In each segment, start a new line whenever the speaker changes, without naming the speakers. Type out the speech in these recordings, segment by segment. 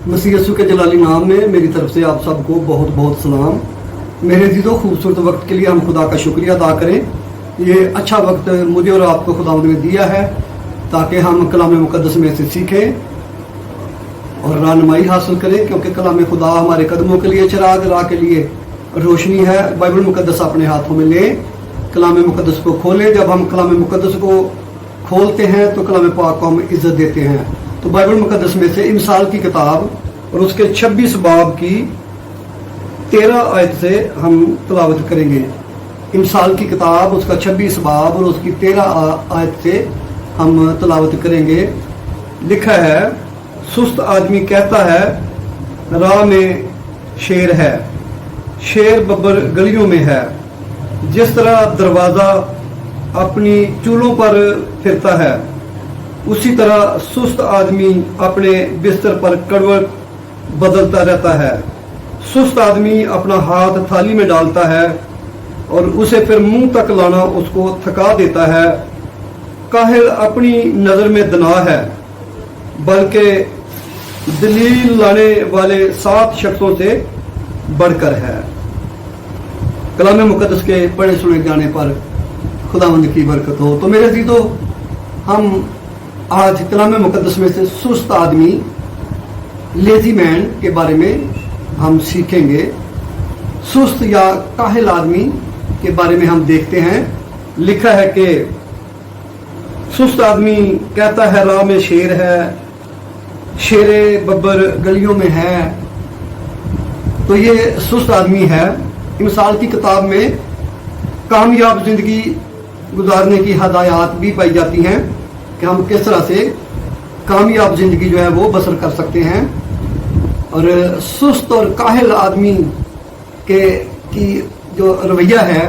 मसीह यीशु के जलाली नाम में मेरी तरफ से आप सबको बहुत बहुत सलाम। मेरे अज़ीज़ों, खूबसूरत वक्त के लिए हम खुदा का शुक्रिया अदा करें। ये अच्छा वक्त मुझे और आपको खुदावंद ने दिया है ताकि हम कलाम मुक़द्दस में से सीखें और रहनुमाई हासिल करें, क्योंकि कलाम खुदा हमारे कदमों के लिए चिराग, राह के लिए रोशनी है। बाइबल मुक़द्दस अपने हाथों में लें, कलाम मुक़द्दस को खोलें। जब हम कलाम मुक़द्दस को खोलते हैं तो कलाम पाक को हम इज्जत देते हैं। तो बाइबल मुक़द्दस में से इमसाल की किताब और उसके 26 बाब की 13 आयत से हम तिलावत करेंगे। इमसाल की किताब उसका 26 बाब और उसकी 13 आयत से हम तिलावत करेंगे। लिखा है, सुस्त आदमी कहता है राह में शेर है, शेर बब्बर गलियों में है। जिस तरह दरवाज़ा अपनी चूलों पर फिरता है, उसी तरह सुस्त आदमी अपने बिस्तर पर कड़वट बदलता रहता है। सुस्त आदमी अपना हाथ थाली में डालता है और उसे फिर मुंह तक लाना उसको थका देता है। काहिल अपनी नज़र में दना है, बल्कि दलील लाने वाले 7 शख्सों से बढ़कर है। कलाम मुक़द्दस के पढ़े सुने जाने पर खुदावंद की बरकत हो। तो मेरे अज़ीज़ों, हम आज कलाम मुक़द्दस में से सुस्त आदमी, लेजी मैन के बारे में हम सीखेंगे। सुस्त या काहिल आदमी के बारे में हम देखते हैं। लिखा है कि सुस्त आदमी कहता है राह में शेर है, शेरे बब्बर गलियों में है। तो ये सुस्त आदमी है। मिसाल की किताब में कामयाब जिंदगी गुजारने की हदायत भी पाई जाती हैं कि हम किस तरह से कामयाब जिंदगी जो है वो बसर कर सकते हैं। और सुस्त और काहिल आदमी की जो रवैया है,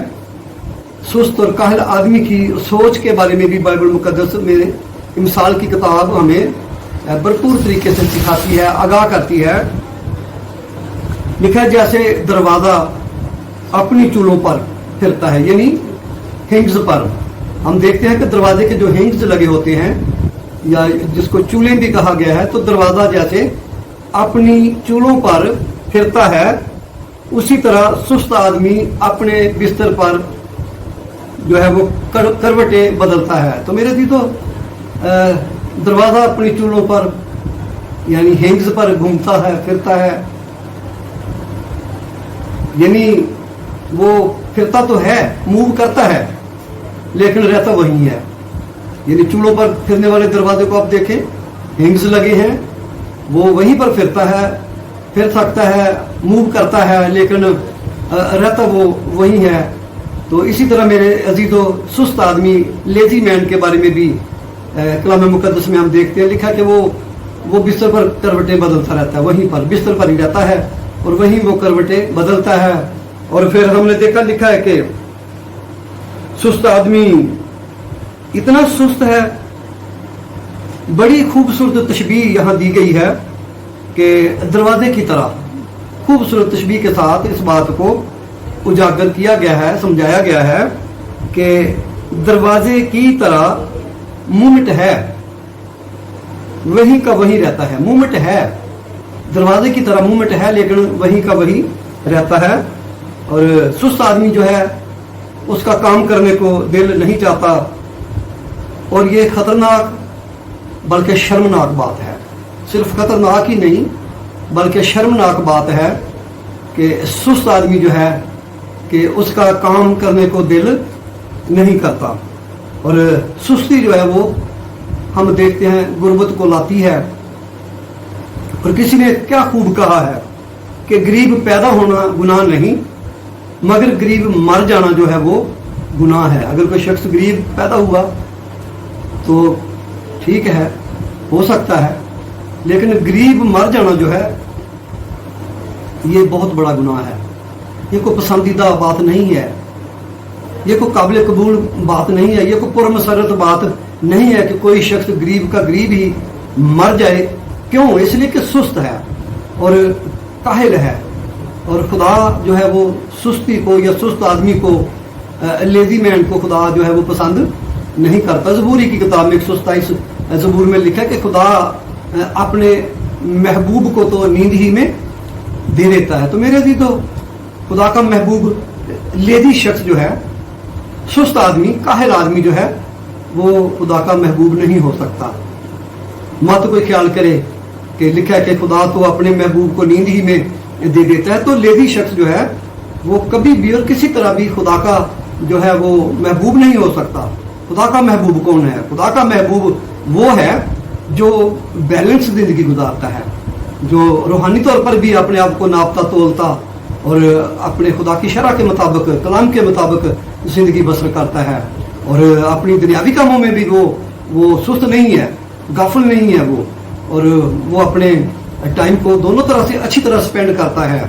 सुस्त और काहिल आदमी की सोच के बारे में भी बाइबल मुक़द्दस में मिसाल की किताब हमें भरपूर तरीके से सिखाती है, आगाह करती है। लिखा है, जैसे दरवाज़ा अपनी चूलों पर फिरता है, यानी हिंग्स पर। हम देखते हैं कि दरवाजे के जो हिंग्स लगे होते हैं, या जिसको चूल्हे भी कहा गया है, तो दरवाज़ा जैसे अपनी चूलों पर फिरता है, उसी तरह सुस्त आदमी अपने बिस्तर पर जो है वो करवटें बदलता है। तो मेरे तो दरवाज़ा अपनी चूलों पर यानी हिंग्स पर घूमता है, फिरता है, यानी वो फिरता तो है, मूव करता है, लेकिन रहता वही है। यानी चूल्हों पर फिरने वाले दरवाजे को आप देखें, हिंग्स लगे हैं, वो वहीं पर फिरता है, फिर सकता है, मूव करता है, लेकिन रहता वो वही है। तो इसी तरह मेरे अजीजों, सुस्त आदमी, लेजी मैन के बारे में भी कलाम मुक़द्दस में हम देखते हैं। लिखा कि वो बिस्तर पर करवटें बदलता रहता है, वहीं पर बिस्तर पर ही रहता है और वहीं वो करवटें बदलता है। और फिर हमने देखा, लिखा है कि सुस्त आदमी इतना सुस्त है। बड़ी खूबसूरत तशबीह यहाँ दी गई है कि दरवाजे की तरह खूबसूरत तशबीह के साथ इस बात को उजागर किया गया है, समझाया गया है कि दरवाजे की तरह मूवमेंट है, वहीं का वहीं रहता है। मूवमेंट है, दरवाजे की तरह मूवमेंट है, लेकिन वहीं का वहीं रहता है। और सुस्त आदमी जो है उसका काम करने को दिल नहीं चाहता। और ये खतरनाक बल्कि शर्मनाक बात है। सिर्फ खतरनाक ही नहीं बल्कि शर्मनाक बात है कि सुस्त आदमी जो है कि उसका काम करने को दिल नहीं करता। और सुस्ती जो है वो हम देखते हैं गुर्बत को लाती है। और किसी ने क्या खूब कहा है कि गरीब पैदा होना गुनाह नहीं, मगर गरीब मर जाना जो है वो गुनाह है। अगर कोई शख्स गरीब पैदा हुआ तो ठीक है, हो सकता है, लेकिन गरीब मर जाना जो है ये बहुत बड़ा गुनाह है। ये कोई पसंदीदा बात नहीं है, ये कोई काबिल कबूल बात नहीं है, ये कोई पुरमसरत बात नहीं है कि कोई शख्स गरीब का गरीब ही मर जाए। क्यों? इसलिए कि सुस्त है और काहिल है। और खुदा जो है वो सुस्ती को या सुस्त आदमी को, लेजी मैन को खुदा जो है वो पसंद नहीं करता। ज़बूरी की किताब में 127 ज़बूर में लिखा कि खुदा अपने महबूब को तो नींद ही में दे देता है। तो मेरे अजीज तो खुदा का महबूब लेजी शख्स जो है, सुस्त आदमी, काहिल आदमी जो है, वो खुदा का महबूब नहीं हो सकता। मत कोई ख्याल करे कि लिखा है कि खुदा तो अपने महबूब को नींद ही में दे देता है। तो लेजी शख्स जो है वो कभी भी और किसी तरह भी खुदा का जो है वो महबूब नहीं हो सकता। खुदा का महबूब कौन है? खुदा का महबूब वो है जो बैलेंस जिंदगी गुजारता है, जो रूहानी तौर पर भी अपने आप को नापता तोलता और अपने खुदा की शरह के मुताबिक, कलाम के मुताबिक जिंदगी बसर करता है। और अपनी दुनियावी कामों में भी वो सुस्त नहीं है, गाफिल नहीं है वो, और वो अपने टाइम को दोनों तरह से अच्छी तरह स्पेंड करता है।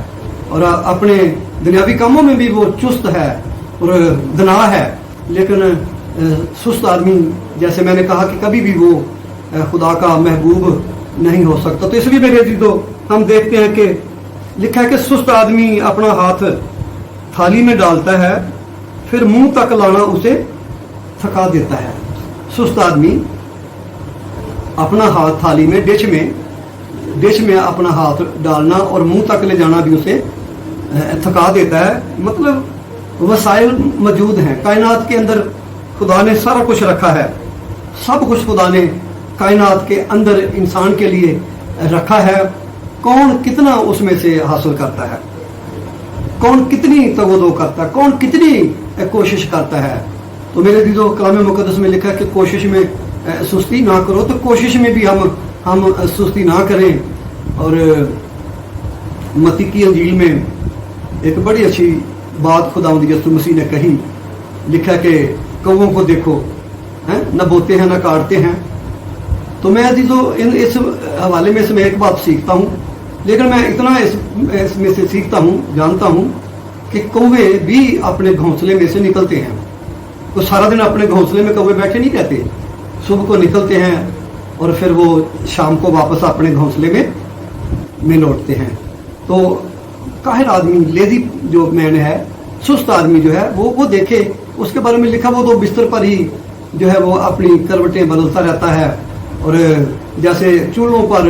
और अपने दुनियावी कामों में भी वो चुस्त है और दना है। लेकिन सुस्त आदमी, जैसे मैंने कहा कि कभी भी वो खुदा का महबूब नहीं हो सकता। तो इसलिए मेरे अजीजों हम देखते हैं कि लिखा है कि सुस्त आदमी अपना हाथ थाली में डालता है, फिर मुंह तक लाना उसे थका देता है। सुस्त आदमी अपना हाथ थाली में, डिश में अपना हाथ डालना और मुंह तक ले जाना भी उसे थका देता है। मतलब वसाइल मौजूद हैं कायनात के अंदर, खुदा ने सारा कुछ रखा है, सब कुछ खुदा ने कायनात के अंदर इंसान के लिए रखा है। कौन कितना उसमें से हासिल करता है, कौन कितनी तवज्जो करता है, कौन कितनी कोशिश करता है। तो मेरे दीदो कलाम मुकद्दस में लिखा है कि कोशिश में सुस्ती ना करो। तो कोशिश में भी हम सुस्ती ना करें। और मत्ती की अंजील में एक बड़ी अच्छी बात खुदावंद यीशु मसीह ने कही। लिखा कि कौवों को देखो, न बोते हैं न काटते हैं। तो मैं अजीजों इस हवाले में से मैं एक बात सीखता हूँ, लेकिन मैं इतना इसमें से सीखता हूँ, जानता हूँ कि कौवे भी अपने घोंसले में से निकलते हैं। तो सारा दिन अपने घोंसले में कौवे बैठे नहीं रहते, सुबह को निकलते हैं और फिर वो शाम को वापस अपने घोंसले में लौटते हैं। तो काहिल आदमी, लेजी जो मैन है, सुस्त आदमी जो है वो देखे, उसके बारे में लिखा वो तो बिस्तर पर ही जो है वो अपनी करवटें बदलता रहता है। और जैसे चूल्हों पर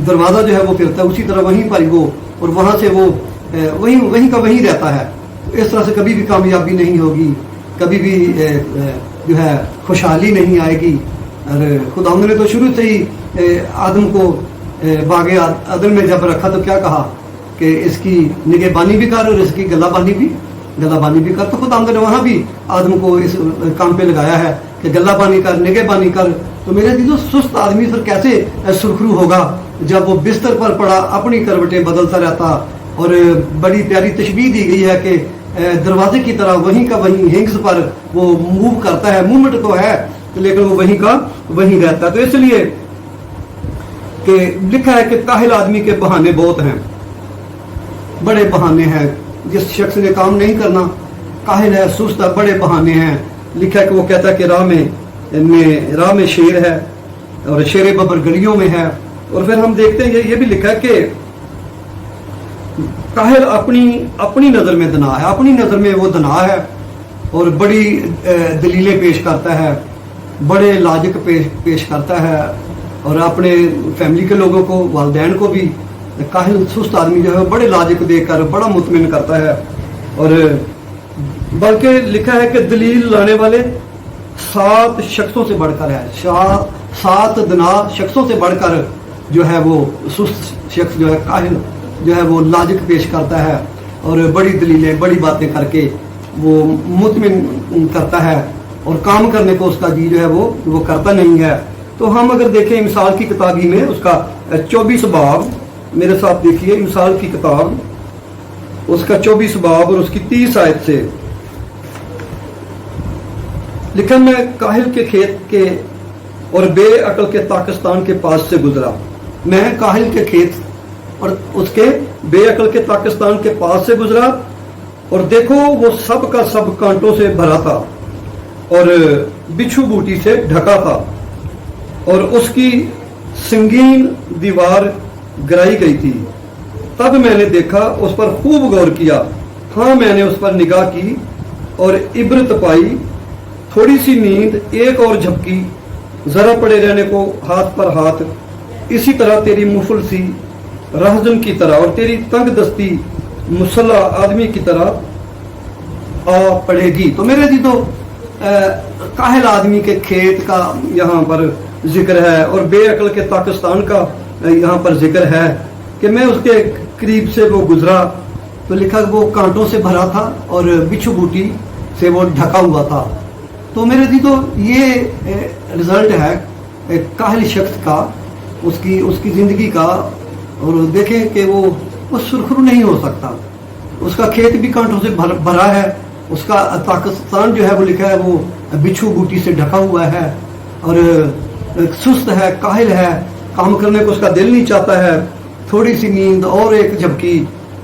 दरवाज़ा जो है वो फिरता है, उसी तरह वहीं पर वो, और वहाँ से वो वहीं का वहीं रहता है। इस तरह से कभी भी कामयाबी नहीं होगी, कभी भी जो है खुशहाली नहीं आएगी। और खुदा ने तो शुरू से ही आदम को बागे अदन में जब रखा तो क्या कहा कि इसकी निगहबानी भी कर और इसकी गलाबानी भी कर। तो खुदा ने वहाँ भी आदम को इस काम पे लगाया है कि गलाबानी कर, निगहबानी कर। तो मेरे दीदों सुस्त आदमी फिर कैसे सुरखरू होगा जब वो बिस्तर पर पड़ा अपनी करवटें बदलता रहता। और बड़ी प्यारी तशबीह दी गई है कि दरवाजे की तरह वहीं का वहीं हिंग्स पर वो मूव करता है, मूवमेंट तो है लेकिन वो वहीं का वहीं रहता है। तो इसलिए कि लिखा है कि काहिल आदमी के बहाने बहुत हैं, बड़े बहाने हैं। जिस शख्स ने काम नहीं करना, काहिल है, सुस्त है, बड़े बहाने हैं। लिखा है कि वो कहता है कि राह में शेर है और शेर बबर गलियों में है। और फिर हम देखते हैं ये भी लिखा है कि काहिल अपनी नज़र में दना है, अपनी नज़र में वो दना है और बड़ी दलीलें पेश करता है, बड़े लाजिक पेश करता है। और अपने फैमिली के लोगों को, वालिदैन को भी काहिल सुस्त आदमी जो है बड़े लाजिक देकर बड़ा मुतमिन करता है। और बल्कि लिखा है कि दलील लाने वाले 7 शख्सों से बढ़कर है, 7 दना शख्सों से बढ़कर जो है वो सुस्त शख्स जो है, काहिल जो है वो लाजिक पेश करता है और बड़ी दलीलें, बड़ी बातें करके वो मुतमिन करता है और काम करने को उसका जी जो है वो करता नहीं है। तो हम अगर देखें मिसाल की किताब ही में उसका 24 बाब, मेरे साथ देखिए मिसाल की किताब उसका 24 बाब और उसकी 30 आयत से लिखा, मैं काहिल के खेत के और बेअक्ल के ताकिस्तान के पास से गुजरा। मैं काहिल के खेत और उसके बेअक्ल के पाकिस्तान के पास से गुजरा और देखो वो सब का सब कांटों से भरा था और बिच्छू बूटी से ढका था और उसकी संगीन दीवार गिराई गई थी। तब मैंने देखा, उस पर खूब गौर किया। हाँ, मैंने उस पर निगाह की और इबरत पाई। थोड़ी सी नींद, एक और झपकी, जरा पड़े रहने को हाथ पर हाथ, इसी तरह तेरी मुफलसी रहजन की तरह और तेरी तंग दस्ती मुसल्ला आदमी की तरह आ पड़ेगी। तो मेरे जी तो काहिल आदमी के खेत का यहाँ पर जिक्र है और बेअक्ल के पाकिस्तान का यहाँ पर जिक्र है कि मैं उसके करीब से वो गुजरा तो लिखा वो कांटों से भरा था और बिच्छू बूटी से वो ढका हुआ था। तो मेरे जी तो ये रिजल्ट है काहिल शख्स का, उसकी ज़िंदगी का। और देखें कि वो सुरखरू नहीं हो सकता, उसका खेत भी कांटों से भरा है, उसका पाकिस्तान जो है वो लिखा है वो बिच्छू बूटी से ढका हुआ है और सुस्त है, काहिल है, काम करने को उसका दिल नहीं चाहता है, थोड़ी सी नींद और एक झपकी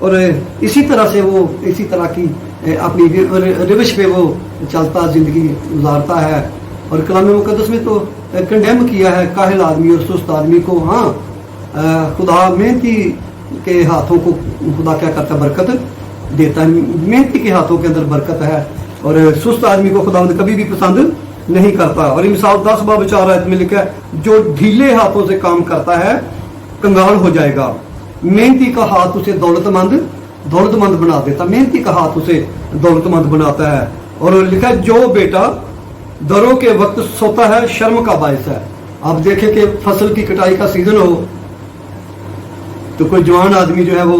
और इसी तरह से वो इसी तरह की अपनी रिविश पे वो चलता ज़िंदगी गुजारता है। और कलाम मुक़द्दस में तो कंडेम किया है काहिल आदमी और सुस्त आदमी को। हाँ, खुदा मेहनती के हाथों को खुदा क्या करता है, बरकत देता है। मेहनती के हाथों के अंदर बरकत है और सुस्त आदमी को खुदा कभी भी पसंद नहीं करता। और मिसाल 10:4 में लिखा है जो ढीले हाथों से काम करता है कंगाल हो जाएगा, मेहनती का हाथ उसे दौलतमंद बना देता, मेहनती का हाथ उसे दौलतमंद बनाता है। और लिखा है जो बेटा दरों के वक्त सोता है शर्म का बायस है। आप देखें कि फसल की कटाई का सीजन हो तो कोई जवान आदमी जो है वो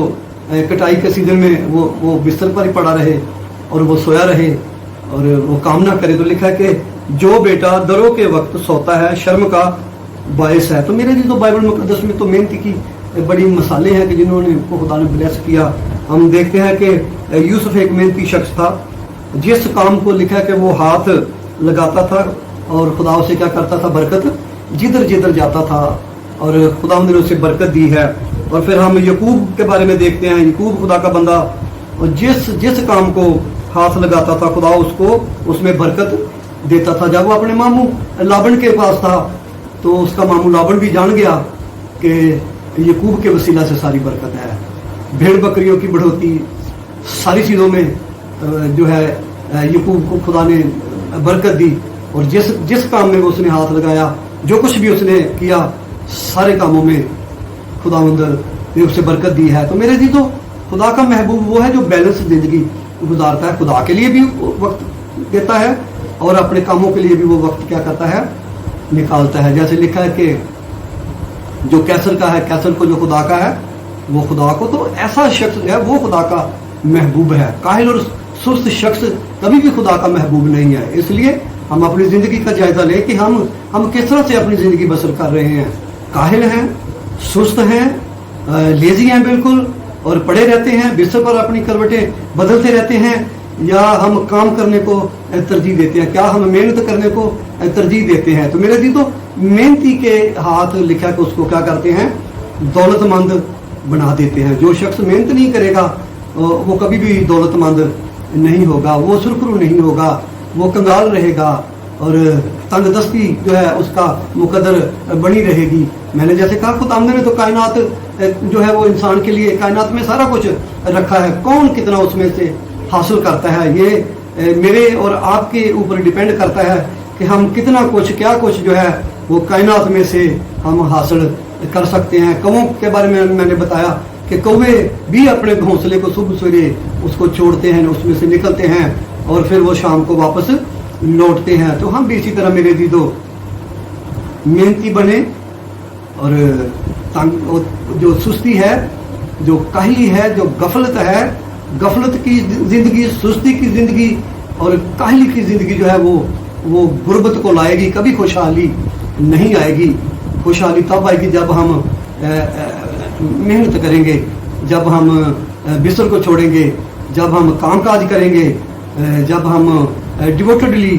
कटाई के सीजन में वो बिस्तर पर ही पड़ा रहे और वो सोया रहे और वो काम ना करे। तो लिखा है कि जो बेटा दरों के वक्त सोता है शर्म का बायस है। तो मेरे लिए तो बाइबल मुक़द्दस में तो मेहनती की बड़ी मिसालें हैं कि जिन्होंने खुदा ने ब्लेस किया। हम देखते हैं कि यूसुफ एक मेहनती शख्स था, जिस काम को लिखा कि वो हाथ लगाता था और खुदा उसे क्या करता था, बरकत जिधर जिधर जाता था और खुदा ने उसे बरकत दी है। और फिर हम यकूब के बारे में देखते हैं, यकूब खुदा का बंदा, और जिस काम को हाथ लगाता था खुदा उसको उसमें बरकत देता था। जब वो अपने मामू लाबन के पास था तो उसका मामू लाबन भी जान गया कि यकूब के वसीला से सारी बरकत है। भेड़ बकरियों की बढ़ोतरी सारी चीज़ों में जो है यकूब को खुदा ने बरकत दी और जिस काम में उसने हाथ लगाया, जो कुछ भी उसने किया, सारे कामों में खुदावंद ने उसे बरकत दी है। तो मेरे जी तो खुदा का महबूब वो है जो बैलेंस ज़िंदगी गुजारता है, खुदा के लिए भी वक्त देता है और अपने कामों के लिए भी वो वक्त क्या करता है, निकालता है। जैसे लिखा है कि जो कैसर का है, कैसर को जो खुदा का है वो खुदा को। तो ऐसा शख्स है वो खुदा का महबूब है। काहिल और सुस्त शख्स कभी भी खुदा का महबूब नहीं है। इसलिए हम अपनी ज़िंदगी का जायजा लें कि हम किस तरह से अपनी ज़िंदगी बसर कर रहे हैं। काहिल हैं, सुस्त हैं, लेजी हैं बिल्कुल और पड़े रहते हैं बिस्तर पर, अपनी करवटें बदलते रहते हैं, या हम काम करने को तरजीह देते हैं, क्या हम मेहनत करने को तरजीह देते हैं। तो मेरे दी तो मेहनती के हाथ लिखा कि उसको क्या करते हैं, दौलतमंद बना देते हैं। जो शख्स मेहनत नहीं करेगा वो कभी भी दौलतमंद नहीं होगा, वो सुरखरू नहीं होगा, वो कंगाल रहेगा और तंगदस्ती जो है उसका मुकद्दर बनी रहेगी। मैंने जैसे कहा खुदा ने तो कायनात जो है वो इंसान के लिए, कायनात में सारा कुछ रखा है, कौन कितना उसमें से हासिल करता है ये मेरे और आपके ऊपर डिपेंड करता है कि हम कितना कुछ क्या कुछ जो है वो कायनात में से हम हासिल कर सकते हैं। कौवों के बारे में मैंने बताया कि कौवे भी अपने घोंसले को सुबह सवेरे उसको छोड़ते हैं, उसमें से निकलते हैं और फिर वो शाम को वापस लौटते हैं। तो हम भी इसी तरह मेरे दीदो मेहनती बने और जो सुस्ती है, जो काहली है, जो गफलत है, गफलत की जिंदगी, सुस्ती की जिंदगी और काहली की जिंदगी जो है वो गुर्बत को लाएगी, कभी खुशहाली नहीं आएगी। खुशहाली तब आएगी जब हम मेहनत करेंगे, जब हम बिस्तर को छोड़ेंगे, जब हम कामकाज करेंगे, जब हम डिवोटेडली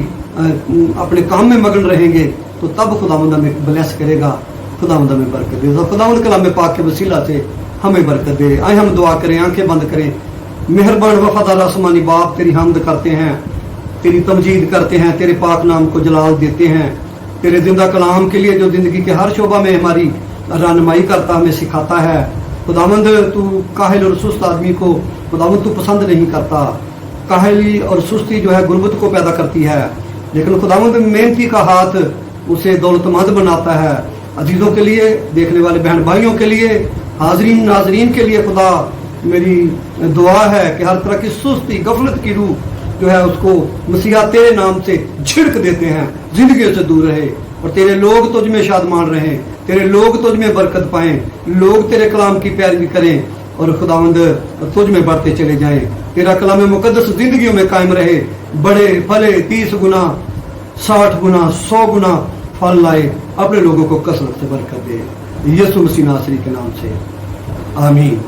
अपने काम में मगन रहेंगे, तो तब खुदावंद हमें ब्लेस करेगा, खुदावंद हमें बरकत दे। खुदावंद कलाम पाक के वसीला से हमें बरकत दे। आए हम दुआ करें, आंखें बंद करें। मेहरबान वफादार आसमानी बाप, तेरी हमद करते हैं, तेरी तमजीद करते हैं, तेरे पाक नाम को जलाल देते हैं। तेरे जिंदा कलाम के लिए जो जिंदगी के हर शोबा में हमारी रहनुमाई करता, हमें सिखाता है। खुदावंद तू काहिल और सुस्त आदमी को खुदावंद तू पसंद नहीं करता। काहिली और सुस्ती जो है गुर्बत को पैदा करती है, लेकिन खुदावंद मेहनती का हाथ उसे दौलतमंद बनाता है। अजीज़ों के लिए, देखने वाले बहन भाइयों के लिए, हाजरीन नाजरीन के लिए खुदा मेरी दुआ है कि हर तरह की सुस्ती गफलत की रूह जो है उसको मसीहा तेरे नाम से छिड़क देते हैं, जिंदगी से दूर रहे और तेरे लोग तुझ में शादमान रहें, तेरे लोग तुझ में बरकत पाएं, लोग तेरे कलाम की पैरवी करें और खुदावंद तुझ में बढ़ते चले जाएं। तेरा कलाम मुकद्दस जिंदगियों में कायम रहे, बड़े फले 30 गुना 60 गुना 100 गुना फल लाए, अपने लोगों को कसरत से बरकत दे। यीशु मसीह नासरी के नाम से आमीन।